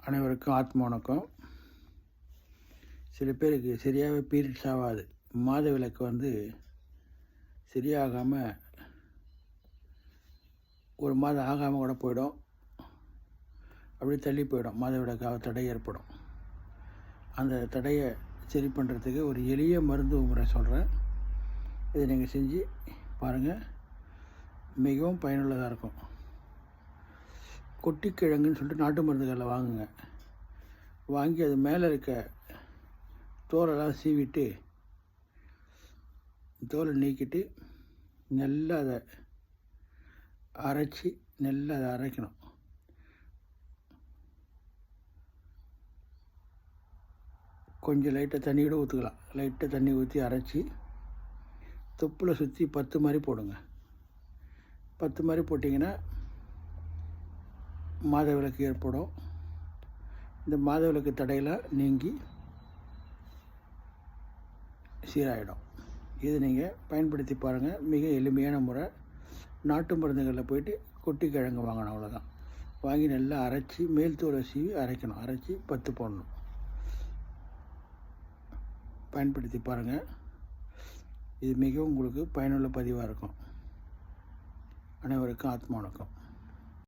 அனைவருக்கும் ஆத்ம வணக்கம். சில பேருக்கு சரியாகவே பீரியட்ஸ் ஆகாது. மாதவிலக்கு சரியாகாமல் ஒரு மாதம் ஆகாமல் கூட போயிடும். அப்படி தள்ளி போயிடும். மாதவிலக்காக தடை ஏற்படும். அந்த தடையை சரி பண்ணுறதுக்கு ஒரு எளிய மருந்து முறை சொல்கிறேன். இதை நீங்கள் செஞ்சு பாருங்கள். மிகவும் பயனுள்ளதாக இருக்கும். கொட்டிக்கிழங்குன்னு சொல்லிட்டு நாட்டு மருந்துகளில் வாங்குங்க. வாங்கி அது மேலே இருக்க தோலெல்லாம் சீவிட்டு தோலை நீக்கிட்டு நல்லா அதை அரைக்கணும். கொஞ்சம் லைட்டாக தண்ணி கூட ஊற்றுக்கலாம். லைட்டாக தண்ணி ஊற்றி அரைச்சி தொப்பில் சுற்றி 10 மாதிரி போடுங்க. 10 மாதிரி போட்டிங்கன்னா மாதவிலக்கு ஏற்படும். இந்த மாதவிலக்கு தடையெல்லாம் நீங்கி சீராகிடும். இது நீங்கள் பயன்படுத்தி பாருங்கள். மிக எளிமையான முறை. நாட்டு மருந்துகளில் போயிட்டு கொட்டிக்கிழங்கு வாங்கணும், அவ்வளோதான். வாங்கி நல்லா அரைச்சி மேல் தோலை சீவி அரைக்கணும். அரைச்சி 10 போடணும். பயன்படுத்தி பாருங்கள். இது மிகவும் உங்களுக்கு பயனுள்ள பதிவாக இருக்கும். அனைவருக்கும் ஆத்ம வணக்கம்.